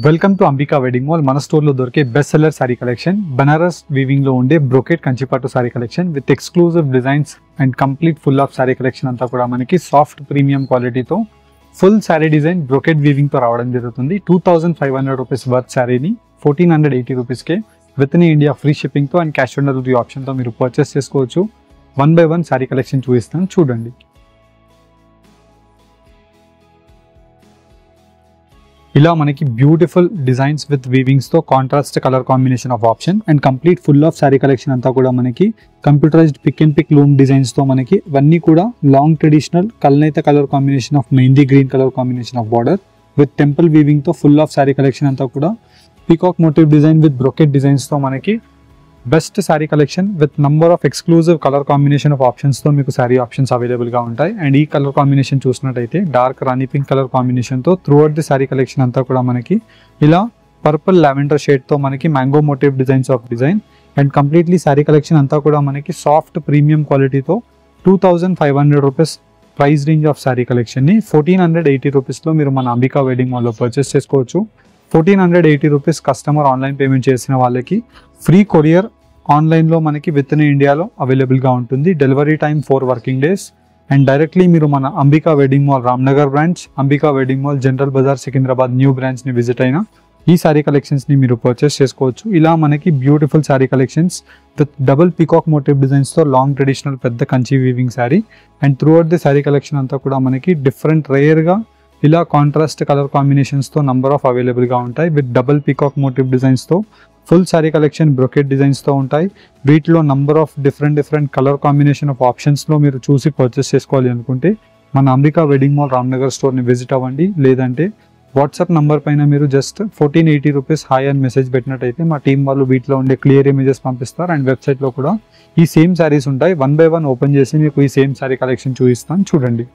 Welcome to Ambika wedding mall. మన స్టోర్లో దొరికే best seller sari collection, Banaras వీవింగ్లో ఉండే brocade Kanchipattu sari collection with exclusive designs and complete full of sari collection అంతా కూడా మనకి సాఫ్ట్ ప్రీమియం క్వాలిటీతో ఫుల్ సారీ డిజైన్ బ్రోకెట్ వీవింగ్తో రావడం జరుగుతుంది. 2500 రూపీస్ వర్త్ సారీని 1480 రూపీస్కే విత్ ఇన్ ఇండియా ఫ్రీ షిప్పింగ్తో అండ్ క్యాష్ ఆన్ డెలివరీ ఆప్షన్తో మీరు పర్చేస్ చేసుకోవచ్చు. 1 by 1 సారీ కలెక్షన్ చూపిస్తాను, చూడండి. ఇలా మనకి బ్యూటిఫుల్ డిజైన్స్ విత్ వీవింగ్స్ తో contrast colour combination of option and complete full of sari collection అంతా కూడా మనకి computerised pick and pick loom designs తో మనకి ఇవన్నీ కూడా long traditional Kalneta colour combination of mehndi green colour combination of border with temple weaving తో full of sari collection అంతా కూడా peacock motive design with brocade designs తో మనకి best sari collection with number of exclusive colour combination of options తో మీకు sorry options available గా ఉంటాయి. And ఈ కలర్ కాంబినేషన్ చూసినట్టయితే డార్క్ రాణి పింక్ కలర్ కాంబినేషన్ తో through out the sari collection అంతా కూడా మనకి ఇలా పర్పుల్ లావెండర్ షేడ్ తో మనకి mango motive designs of design and completely sorry collection అంతా కూడా మనకి సాఫ్ట్ ప్రీమియం క్వాలిటీతో 2500 rupees price range of sari collection ని 1480 రూపీస్ లో మీరు మన అంబికా వెడ్డింగ్ మాల్ లో పర్చేస్ చేసుకోవచ్చు. 1480 రూపీస్ కస్టమర్ ఆన్లైన్ పేమెంట్ చేసిన వాళ్ళకి ఫ్రీ కొరియర్ ఆన్లైన్లో మనకి విత్ ఇన్ ఇండియాలో అవైలబుల్గా ఉంటుంది. Delivery time 4 working days and directly మీరు మన Ambika wedding mall Ramnagar branch, Ambika wedding mall general Bazaar Secunderabad new బ్రాంచ్ని విజిట్ అయినా ఈ సారీ కలెక్షన్స్ని మీరు పర్చేస్ చేసుకోవచ్చు. ఇలా మనకి beautiful sari collections with double peacock motif డిజైన్స్తో లాంగ్ ట్రెడిషనల్ పెద్ద Kanchi weaving sari and through out the sari collection అంతా కూడా మనకి డిఫరెంట్ రేర్గా ఇలా కాంట్రాస్ట్ కలర్ కాంబినేషన్స్తో నంబర్ ఆఫ్ అవైలబుల్గా ఉంటాయి. విత్ డబుల్ పీకాక్ మోటివ్ డిజైన్స్తో ఫుల్ సారీ కలెక్షన్ బ్రోకెట్ డిజైన్స్తో ఉంటాయి. వీటిలో number of different colour combination of ఆప్షన్స్లో మీరు చూసి పర్చేస్ చేసుకోవాలి అనుకుంటే మన అంబికా వెడ్డింగ్ మాల్ రామ్నగర్ స్టోర్ని విజిట్ అవ్వండి. లేదంటే వాట్సాప్ నంబర్ పైన మీరు జస్ట్ 1480 రూపీస్ హాయ్ అని మెసేజ్ పెట్టినట్టయితే మా టీం వాళ్ళు వీటిలో ఉండే క్లియర్ ఇమేజెస్ పంపిస్తారు. అండ్ వెబ్సైట్లో కూడా ఈ సేమ్ శారీస్ ఉంటాయి. 1 by 1 ఓపెన్ చేసి మీకు ఈ సేమ్ శారీ కలెక్షన్ చూపిస్తాను, చూడండి.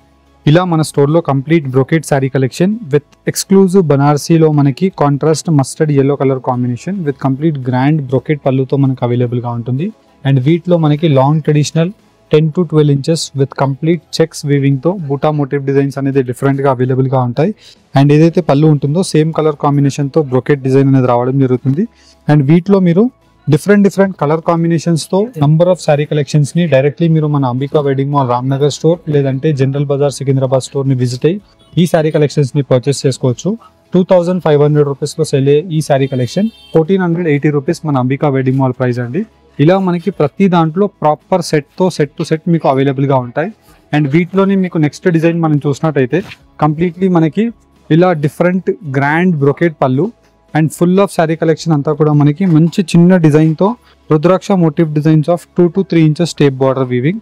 ఇలా మన స్టోర్లో complete brocade sari collection with exclusive బనారసీలో మనకి contrast mustard yellow colour combination with complete grand brocade పళ్ళుతో మనకు అవైలబుల్గా ఉంటుంది. అండ్ వీటిలో మనకి long traditional 10 to 12 inches with complete checks వీవింగ్తో బూటా మోటివ్ డిజైన్స్ అనేది డిఫరెంట్గా అవైలబుల్గా ఉంటాయి. అండ్ ఏదైతే పళ్ళు ఉంటుందో సేమ్ కలర్ కాంబినేషన్తో బ్రోకెట్ డిజైన్ అనేది రావడం జరుగుతుంది. అండ్ వీటిలో మీరు డిఫరెంట్ కలర్ కాంబినేషన్స్తో నంబర్ ఆఫ్ సారీ కలెక్షన్స్ని డైరెక్ట్లీ మీరు మన Ambika wedding mall Ramnagar store లేదంటే జనరల్ బజార్ సికింద్రాబాద్ స్టోర్ని విజిట్ అయ్యి ఈ సారీ కలెక్షన్స్ని పర్చేస్ చేసుకోవచ్చు. 2500 రూపీస్లో సెల్ అయ్యే ఈ సారీ కలెక్షన్ 1480 రూపీస్ మన అంబికా వెడ్డింగ్ మాల్ ప్రైస్ అండి. ఇలా మనకి ప్రతి దాంట్లో ప్రాపర్ సెట్ టు సెట్ మీకు అవైలబుల్గా ఉంటాయి. అండ్ వీటిలోని మీకు నెక్స్ట్ డిజైన్ మనం చూసినట్టయితే కంప్లీట్లీ మనకి ఇలా డిఫరెంట్ గ్రాండ్ బ్రోకెట్ పళ్ళు and full of sari collection అంతా కూడా మనకి మంచి చిన్న డిజైన్తో rudraksha motif designs of 2 to 3 inches tape border weaving.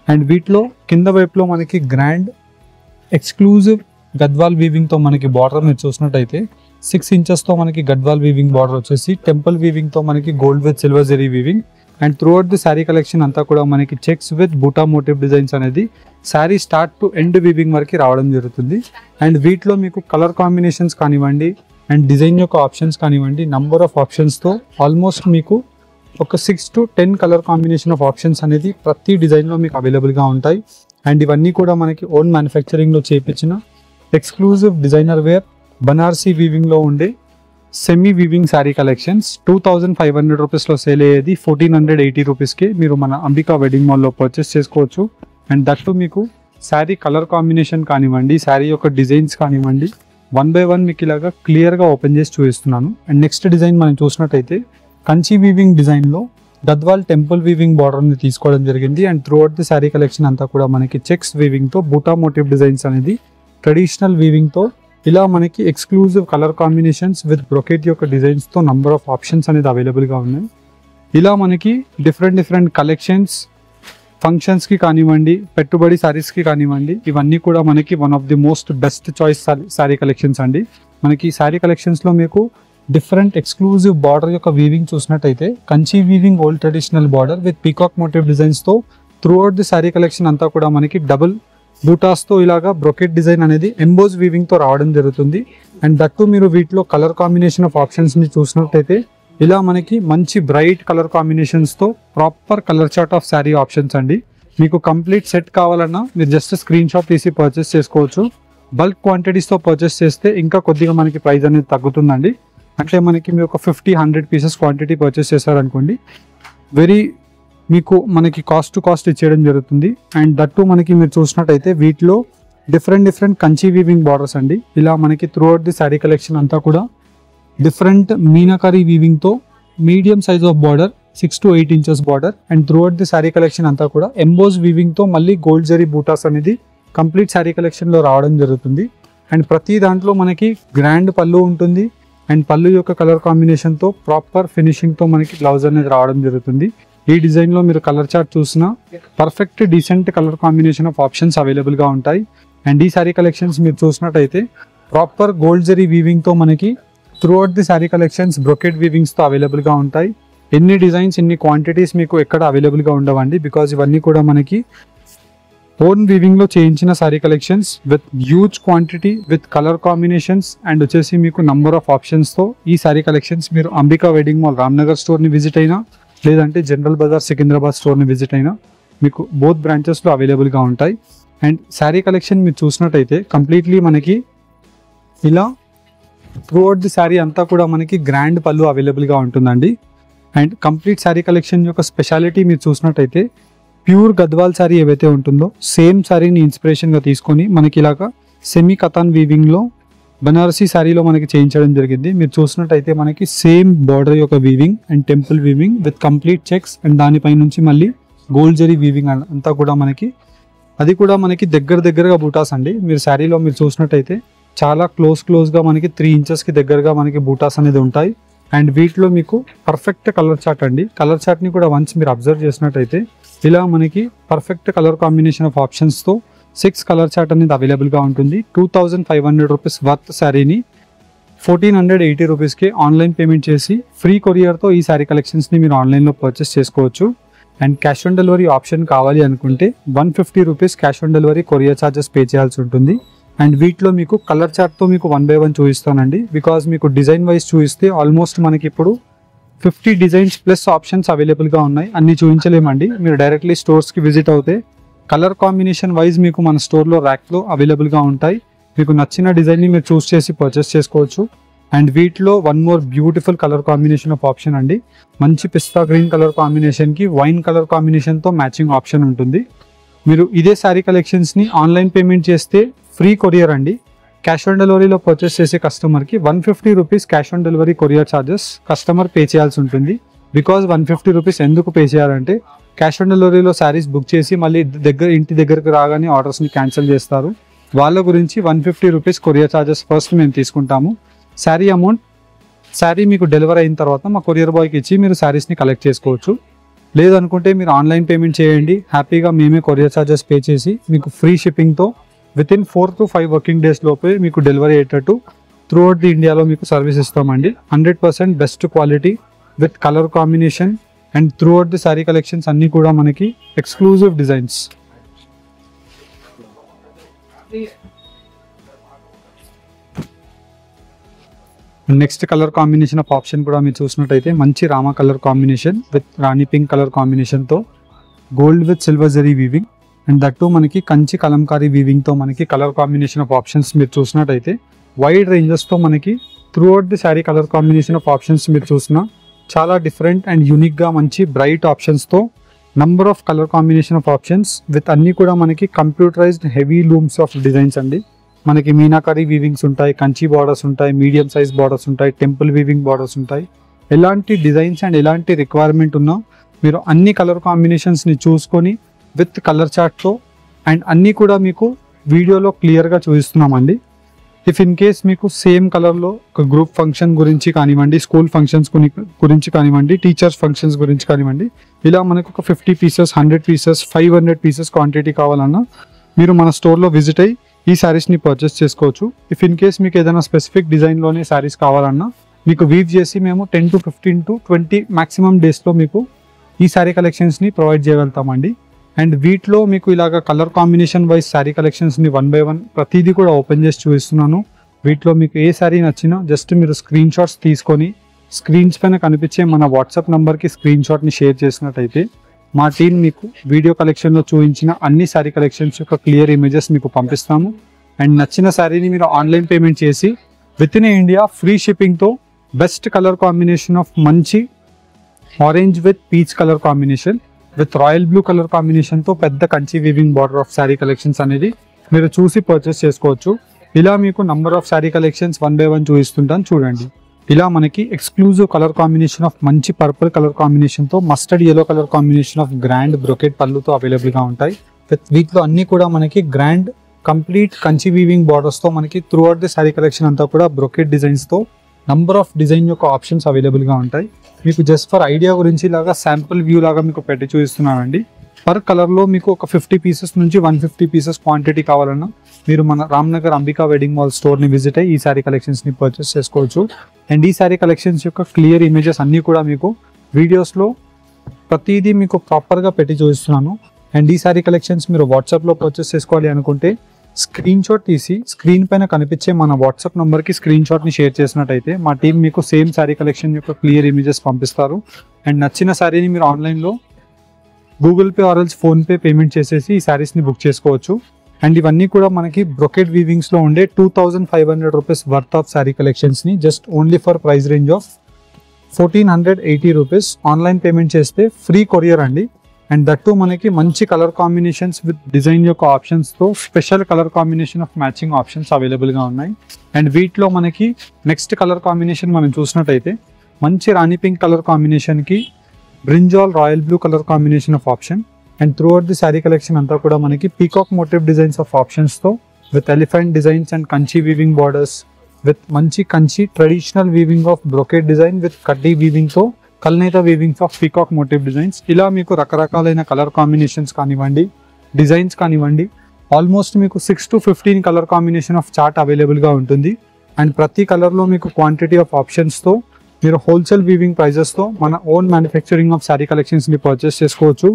And వీటిలో కింద వైపులో మనకి గ్రాండ్ ఎక్స్క్లూజివ్ గద్వాల్ వీవింగ్తో మనకి బార్డర్ మీరు చూసినట్టయితే 6 ఇంచెస్తో మనకి గద్వాల్ వీవింగ్ బార్డర్ వచ్చేసి టెంపుల్ వీవింగ్తో మనకి gold with silver zari weaving. And through out the sari collection అంతా కూడా మనకి checks with buta motif designs అనేది sari start to end weaving వరకు రావడం జరుగుతుంది. అండ్ వీటిలో మీకు కలర్ కాంబినేషన్స్ కానివ్వండి అండ్ డిజైన్ యొక్క ఆప్షన్స్ కానివ్వండి నంబర్ ఆఫ్ ఆప్షన్స్తో ఆల్మోస్ట్ మీకు ఒక 6 to 10 colour combination of options అనేది ప్రతి డిజైన్లో మీకు అవైలబుల్గా ఉంటాయి. అండ్ ఇవన్నీ కూడా మనకి ఓన్ మ్యానుఫ్యాక్చరింగ్లో చేయించిన ఎక్స్క్లూజివ్ డిజైనర్ వేర్ బనారసీ వీవింగ్లో ఉండే సెమీ వీవింగ్ శారీ కలెక్షన్స్ 2500 రూపీస్లో సేల్ అయ్యేది 1480 రూపీస్కి మీరు మన అంబికా వెడ్డింగ్ మాల్లో పర్చేస్ చేసుకోవచ్చు. అండ్ దట్టు మీకు శారీ కలర్ కాంబినేషన్ కానివ్వండి శారీ యొక్క డిజైన్స్ కానివ్వండి 1 by 1 మీకు ఇలాగా క్లియర్గా ఓపెన్ చేసి చూపిస్తున్నాను. అండ్ నెక్స్ట్ డిజైన్ మనం చూసినట్టయితే కంచి వీవింగ్ డిజైన్లో గద్వాల్ టెంపుల్ వీవింగ్ బార్డర్ని తీసుకోవడం జరిగింది. And through out the sari collection అంతా కూడా మనకి చెక్స్ వీవింగ్తో బూటా మోటివ్ డిజైన్స్ అనేది ట్రెడిషనల్ వీవింగ్తో ఇలా మనకి exclusive colour combinations with brocade యొక్క డిజైన్స్తో నంబర్ ఆఫ్ ఆప్షన్స్ అనేది అవైలబుల్గా ఉన్నాయి. ఇలా మనకి డిఫరెంట్ కలెక్షన్స్ ఫంక్షన్స్కి కానివ్వండి పెట్టుబడి శారీస్కి కానివ్వండి ఇవన్నీ కూడా మనకి one of the most best choice sari collections అండి. మనకి శారీ కలెక్షన్స్లో మీకు డిఫరెంట్ ఎక్స్క్లూజివ్ బార్డర్ యొక్క వీవింగ్ చూసినట్టయితే Kanchi weaving old traditional border with peacock motif డిజైన్స్తో through out the sari collection అంతా కూడా మనకి డబుల్ బూటాస్తో ఇలాగా బ్రోకెట్ డిజైన్ అనేది ఎంబోజ్ వీవింగ్తో రావడం జరుగుతుంది. అండ్ దట్టు మీరు వీటిలో కలర్ కాంబినేషన్ ఆఫ్ ఆప్షన్స్ని చూసినట్టయితే ఇలా మనకి మంచి బ్రైట్ కలర్ కాంబినేషన్స్తో proper colour chart of sari options అండి. మీకు కంప్లీట్ సెట్ కావాలన్నా మీరు జస్ట్ స్క్రీన్ షాట్ తీసి పర్చేస్ చేసుకోవచ్చు. బల్క్ క్వాంటిటీస్తో పర్చేస్ చేస్తే ఇంకా కొద్దిగా మనకి ప్రైస్ అనేది తగ్గుతుందండి. అంటే మనకి మీరు ఒక 50-100 పీసెస్ క్వాంటిటీ పర్చేస్ చేశారనుకోండి, మనకి కాస్ట్ టు కాస్ట్ ఇచ్చేయడం జరుగుతుంది. అండ్ దట్టు మనకి మీరు చూసినట్టయితే వీటిలో డిఫరెంట్ కంచి వీవింగ్ బార్డర్స్ అండి. ఇలా మనకి through out the sari collection అంతా కూడా డిఫరెంట్ మీనాకారీ వీవింగ్తో medium size of border 6 to 8 inches border and through out the sari collection అంతా కూడా ఎంబోస్ వీవింగ్తో మళ్ళీ గోల్డ్ జరీ బూటాస్ అనేది కంప్లీట్ శారీ కలెక్షన్లో రావడం జరుగుతుంది. అండ్ ప్రతి దాంట్లో మనకి గ్రాండ్ పళ్ళు ఉంటుంది అండ్ పళ్ళు యొక్క కలర్ కాంబినేషన్తో ప్రాపర్ ఫినిషింగ్తో మనకి బ్లౌజ్ అనేది రావడం జరుగుతుంది. ఈ డిజైన్లో మీరు కలర్ చార్ట్ చూసినా perfect decent colour combination of options అవైలబుల్గా ఉంటాయి. అండ్ ఈ శారీ కలెక్షన్స్ మీరు చూసినట్టయితే ప్రాపర్ గోల్డ్ జరీ వీవింగ్తో మనకి through out the sari collections brocade వీవింగ్స్తో అవైలబుల్గా ఉంటాయి. ఎన్ని డిజైన్స్ ఎన్ని క్వాంటిటీస్ మీకు ఎక్కడ అవైలబుల్గా ఉండవండి, బికాజ్ ఇవన్నీ కూడా మనకి ఓన్ వీవింగ్లో చేయించిన sari collections with huge quantity with colour combinations and వచ్చేసి మీకు నంబర్ ఆఫ్ ఆప్షన్స్తో ఈ శారీ కలెక్షన్స్ మీరు అంబికా వెడ్డింగ్ మాల్ రామ్నగర్ స్టోర్ని విజిట్ అయినా లేదంటే జనరల్ బజార్ సికింద్రాబాద్ స్టోర్ని విజిట్ అయినా మీకు బోత్ బ్రాంచెస్లో అవైలబుల్గా ఉంటాయి. అండ్ శారీ కలెక్షన్ మీరు చూసినట్టయితే కంప్లీట్లీ మనకి ఇలా త్రూ అవుట్ ది శారీ అంతా కూడా మనకి గ్రాండ్ పళ్ళు అవైలబుల్గా ఉంటుందండి. అండ్ కంప్లీట్ శారీ కలెక్షన్ యొక్క స్పెషాలిటీ మీరు చూసినట్టయితే ప్యూర్ గద్వాల్ శారీ ఏవైతే ఉంటుందో సేమ్ శారీని ఇన్స్పిరేషన్గా తీసుకొని మనకి ఇలాగా సెమీ కతాన్ వీవింగ్లో బనారసీ శారీలో మనకి చేయించడం జరిగింది. మీరు చూసినట్టయితే మనకి సేమ్ బార్డర్ యొక్క weaving and temple weaving with complete checks and దానిపై నుంచి మళ్ళీ గోల్డ్ జరీ వీవింగ్ అంతా కూడా మనకి అది కూడా మనకి దగ్గరగా బూటాస్ అండి. మీరు శారీలో మీరు చూసినట్టయితే చాలా క్లోజ్గా మనకి 3 ఇంచెస్కి దగ్గరగా మనకి బూటాస్ అనేది ఉంటాయి. అండ్ వీటిలో మీకు పర్ఫెక్ట్ కలర్ చార్ట్ అండి. కలర్ చార్ట్ని కూడా వన్స్ మీరు అబ్జర్వ్ చేసినట్టయితే ఇలా మనకి పర్ఫెక్ట్ కలర్ కాంబినేషన్ ఆఫ్ ఆప్షన్స్తో 6 కలర్ చార్ట్ అనేది అవైలబుల్గా ఉంటుంది. 2500 రూపీస్ వర్త్ శారీని 1480 రూపీస్కి ఆన్లైన్ పేమెంట్ చేసి ఫ్రీ కొరియర్తో ఈ శారీ కలెక్షన్స్ని మీరు ఆన్లైన్లో పర్చేస్ చేసుకోవచ్చు. And cash on delivery option కావాలి అనుకుంటే 150 rupees cash on delivery courier charges pay చేయాల్సి ఉంటుంది. అండ్ వీటిలో మీకు కలర్ చార్ట్తో మీకు 1 by 1 చూపిస్తానండి, బికాజ్ మీకు డిజైన్ వైజ్ చూపిస్తే ఆల్మోస్ట్ మనకి ఇప్పుడు 50 డిజైన్స్ ప్లస్ ఆప్షన్స్ అవైలబుల్గా ఉన్నాయి. అన్ని చూపించలేమండి. మీరు డైరెక్ట్లీ స్టోర్స్కి విజిట్ అవుతే కలర్ కాంబినేషన్ వైజ్ మీకు మన స్టోర్లో ర్యాక్లో అవైలబుల్గా ఉంటాయి. మీకు నచ్చిన డిజైన్ని మీరు చూస్ చేసి పర్చేస్ చేసుకోవచ్చు. అండ్ వీటిలో one more beautiful colour combination of option అండి. మంచి పిస్తా గ్రీన్ కలర్ కాంబినేషన్కి వైన్ కలర్ కాంబినేషన్తో మ్యాచింగ్ ఆప్షన్ ఉంటుంది. మీరు ఇదే శారీ కలెక్షన్స్ని ఆన్లైన్ పేమెంట్ చేస్తే ఫ్రీ కొరియర్ అండి. క్యాష్ ఆన్ డెలివరీలో పర్చేస్ చేసే కస్టమర్కి 150 rupees cash on delivery courier charges customer pay చేయాల్సి ఉంటుంది. బికాజ్ 150 రూపీస్ ఎందుకు పే చేయాలంటే క్యాష్ ఆన్ డెలివరీలో శారీస్ బుక్ చేసి మళ్ళీ ఇంటి దగ్గరకు రాగానే ఆర్డర్స్ని క్యాన్సిల్ చేస్తారు. వాళ్ళ గురించి 150 రూపీస్ కొరియర్ ఛార్జెస్ ఫస్ట్ మేము తీసుకుంటాము. శారీ మీకు డెలివరీ అయిన తర్వాత మా కొరియర్ బాయ్కి ఇచ్చి మీరు శారీస్ని కలెక్ట్ చేసుకోవచ్చు. లేదనుకుంటే మీరు ఆన్లైన్ పేమెంట్ చేయండి, హ్యాపీగా మేమే కొరియర్ ఛార్జెస్ పే చేసి మీకు ఫ్రీ షిప్పింగ్తో వితిన్ 4 to 5 వర్కింగ్ డేస్ లోపే మీకు డెలివరీ అయ్యేటట్టు త్రూ అవుట్ ది ఇండియాలో మీకు సర్వీస్ ఇస్తామండి. 100% best quality with colour combination and through out the sari collections అన్నీ కూడా మనకి exclusive designs. Next colour combination of option కూడా మీరు చూసినట్టయితే మంచి Rama colour combination with rani pink colour కాంబినేషన్తో gold with silver zari weaving and that మనకి కంచి కలంకారీ వీవింగ్తో మనకి కలర్ కాంబినేషన్ ఆఫ్ ఆప్షన్స్ మీరు చూసినట్టయితే వైడ్ రేంజెస్తో మనకి through out the sari colour combination of options మీరు చూసినా చాలా డిఫరెంట్ అండ్ యూనిక్గా మంచి బ్రైట్ ఆప్షన్స్తో number of colour combination of options with అన్నీ కూడా మనకి computerised heavy looms of designs అండి. మనకి మీనాకారీ వీవింగ్స్ ఉంటాయి, కంచి బార్డర్స్ ఉంటాయి, మీడియం సైజ్ బార్డర్స్ ఉంటాయి, టెంపుల్ వీవింగ్ బార్డర్స్ ఉంటాయి. ఎలాంటి డిజైన్స్ అండ్ ఎలాంటి రిక్వైర్మెంట్ ఉన్నా మీరు అన్ని కలర్ కాంబినేషన్స్ని చూసుకొని విత్ కలర్ చార్ట్తో అండ్ అన్నీ కూడా మీకు వీడియోలో క్లియర్గా చూపిస్తున్నామండి. ఇఫ్ ఇన్ కేస్ మీకు సేమ్ కలర్లో ఒక గ్రూప్ ఫంక్షన్ గురించి కానివ్వండి, స్కూల్ ఫంక్షన్స్ గురించి కానివ్వండి, టీచర్స్ ఫంక్షన్స్ గురించి కానివ్వండి, ఇలా మనకు ఒక 50 పీసెస్ 100 పీసెస్ 500 పీసెస్ క్వాంటిటీ కావాలన్నా మీరు మన స్టోర్లో విజిట్ అయ్యి ఈ శారీస్ని పర్చేస్ చేసుకోవచ్చు. ఇఫ్ ఇన్ కేస్ మీకు ఏదైనా స్పెసిఫిక్ డిజైన్లోనే శారీస్ కావాలన్నా మీకు వీవ్ చేసి మేము 10 to 15 to 20 మ్యాక్సిమం డేస్లో మీకు ఈ శారీ కలెక్షన్స్ని ప్రొవైడ్ చేయగలుగుతామండి. అండ్ వీటిలో మీకు ఇలాగ కలర్ కాంబినేషన్ వైజ్ శారీ కలెక్షన్స్ని 1 by 1 ప్రతిదీ కూడా ఓపెన్ చేసి చూపిస్తున్నాను. వీటిలో మీకు ఏ శారీ నచ్చినా జస్ట్ మీరు స్క్రీన్ షాట్స్ తీసుకొని స్క్రీన్స్ పైన కనిపించే మన వాట్సాప్ నెంబర్కి స్క్రీన్ షాట్ని షేర్ చేసినట్టయితే మా టీం మీకు వీడియో కలెక్షన్లో చూపించిన అన్ని శారీ కలెక్షన్స్ యొక్క క్లియర్ ఇమేజెస్ మీకు పంపిస్తాము. అండ్ నచ్చిన శారీని మీరు ఆన్లైన్ పేమెంట్ చేసి విత్ ఇన్ ఇండియా ఫ్రీ షిప్పింగ్తో బెస్ట్ కలర్ కాంబినేషన్ ఆఫ్ మంచి orange with peach colour combination with royal blue colour కాంబినేషన్తో పెద్ద Kanchi weaving border of sari collections అనేది మీరు చూసి పర్చేస్ చేసుకోవచ్చు. ఇలా మీకు number of sari collections 1 by 1 చూపిస్తుంటాను చూడండి. ఇలా మనకి ఎక్స్క్లూజివ్ కలర్ కాంబినేషన్ ఆఫ్ మంచి పర్పుల్ కలర్ కాంబినేషన్తో mustard yellow colour combination of grand brocade పళ్ళుతో అవైలబుల్గా ఉంటాయి. వీటిలో అన్ని కూడా మనకి గ్రాండ్ కంప్లీట్ కంచి వీవింగ్ బార్డర్స్తో మనకి through out the sari collection అంతా కూడా బ్రొకెట్ డిజైన్స్తో నంబర్ ఆఫ్ డిజైన్ యొక్క ఆప్షన్స్ అవైలబుల్గా ఉంటాయి. మీకు జస్ట్ ఫర్ ఐడియా గురించి ఇలాగా శాంపుల్ వ్యూ లాగా మీకు పెట్టి చూపిస్తున్నానండి. పర్ కలర్లో మీకు ఒక 50 పీసెస్ నుంచి 150 పీసెస్ క్వాంటిటీ కావాలన్నా మీరు మన రామ్నగర్ అంబికా వెడ్డింగ్ మాల్ స్టోర్ని విజిట్ అయ్యి ఈ శారీ కలెక్షన్స్ని పర్చేస్ చేసుకోవచ్చు. అండ్ ఈ శారీ కలెక్షన్స్ యొక్క క్లియర్ ఇమేజెస్ అన్నీ కూడా మీకు వీడియోస్లో ప్రతిదీ మీకు ప్రాపర్గా పెట్టి చూపిస్తున్నాను. అండ్ ఈ శారీ కలెక్షన్స్ మీరు వాట్సాప్లో పర్చేస్ చేసుకోవాలి అనుకుంటే స్క్రీన్ షాట్ తీసి స్క్రీన్ పైన కనిపించే మన వాట్సాప్ నెంబర్కి స్క్రీన్ షాట్ని షేర్ చేసినట్టయితే మా టీం మీకు సేమ్ శారీ కలెక్షన్ యొక్క క్లియర్ ఇమేజెస్ పంపిస్తారు. అండ్ నచ్చిన శారీని మీరు ఆన్లైన్లో గూగుల్ పే ఆర్ఎల్స్ ఫోన్పే పేమెంట్ చేసేసి ఈ శారీస్ని బుక్ చేసుకోవచ్చు. అండ్ ఇవన్నీ కూడా మనకి బ్రొకెట్ వీవింగ్స్లో ఉండే 2500 రూపీస్ వర్త్ ఆఫ్ శారీ కలెక్షన్స్ని just only for price range of 1480 rupees online payment చేస్తే ఫ్రీ కొరియర్ అండి. అండ్ దట్టు మనకి మంచి కలర్ కాంబినేషన్స్ విత్ డిజైన్ యొక్క ఆప్షన్స్తో special colour combination of matching options అవైలబుల్గా ఉన్నాయి. అండ్ వీటిలో మనకి నెక్స్ట్ కలర్ కాంబినేషన్ మనం చూసినట్టయితే మంచి రాణి పింక్ కలర్ కాంబినేషన్కి brinjal royal blue colour combination of option. And through out the sari collection అంతా కూడా మనకి పీకాక్ మోటివ్ డిజైన్స్ ఆఫ్ ఆప్షన్స్తో with elephant designs and Kanchi weaving borders with మంచి Kanchi traditional weaving of brocade design with కడ్డీ వీవింగ్తో కల్నేత weavings of peacock motif designs. ఇలా మీకు రకరకాలైన కలర్ కాంబినేషన్స్ కానివ్వండి, డిజైన్స్ కానివ్వండి, ఆల్మోస్ట్ మీకు 6 to 15 colour combination of chart అవైలబుల్గా ఉంటుంది. అండ్ ప్రతి కలర్లో మీకు క్వాంటిటీ ఆఫ్ ఆప్షన్స్తో మీరు హోల్సేల్ వీవింగ్ ప్రైజెస్తో మన ఓన్ మ్యానుఫ్యాక్చరింగ్ ఆఫ్ శారీ కలెక్షన్స్ని పర్చేస్ చేసుకోవచ్చు.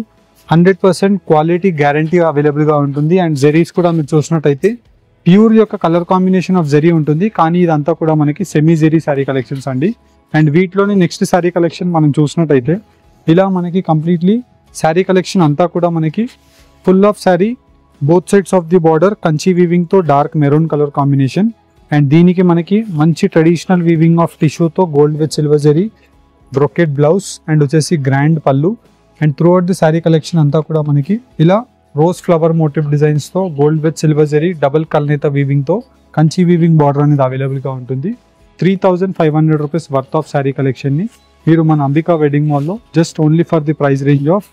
100% క్వాలిటీ గ్యారంటీ అవైలబుల్గా ఉంటుంది. అండ్ జెరీస్ కూడా మీరు చూసినట్టయితే ప్యూర్ యొక్క కలర్ కాంబినేషన్ ఆఫ్ జెరీ ఉంటుంది, కానీ ఇదంతా కూడా మనకి సెమీ జెరీ శారీ కలెక్షన్స్ అండి. అండ్ వీటిలోని నెక్స్ట్ శారీ కలెక్షన్ మనం చూసినట్టయితే ఇలా మనకి కంప్లీట్లీ శారీ కలెక్షన్ అంతా కూడా మనకి full of sari both sides of the border Kanchi వీవింగ్తో dark maroon colour combination. And దీనికి మనకి మంచి ట్రెడిషనల్ వీవింగ్ ఆఫ్ టిష్యూతో gold with silver zari brocade blouse and వచ్చేసి గ్రాండ్ పళ్ళు. And through out the sari collection అంతా కూడా మనకి ఇలా రోజ్ ఫ్లవర్ మోటివ్ డిజైన్స్తో gold with silver zari double కల్నేత వీవింగ్తో కంచి వీవింగ్ బార్డర్ అనేది అవైలబుల్గా ఉంటుంది. 3500 రూపీస్ వర్త్ ఆఫ్ శారీ కలెక్షన్ని మీరు మన అంబికా వెడ్డింగ్ మాల్లో just only for the price range of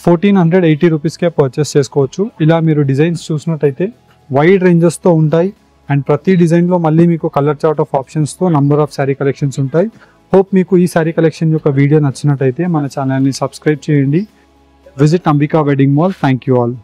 1480 రూపీస్కే పర్చేస్ చేసుకోవచ్చు. ఇలా మీరు డిజైన్స్ చూసినట్టయితే వైడ్ రేంజెస్తో ఉంటాయి. అండ్ ప్రతి డిజైన్లో మళ్ళీ మీకు కలర్ చార్ట్ ఆఫ్ ఆప్షన్స్తో నంబర్ ఆఫ్ శారీ కలెక్షన్స్ ఉంటాయి. హోప్ మీకు ఈ శారీ కలెక్షన్ యొక్క వీడియో నచ్చినట్టయితే మన ఛానల్ని సబ్స్క్రైబ్ చేయండి. Visit Ambika wedding mall. Thank you all.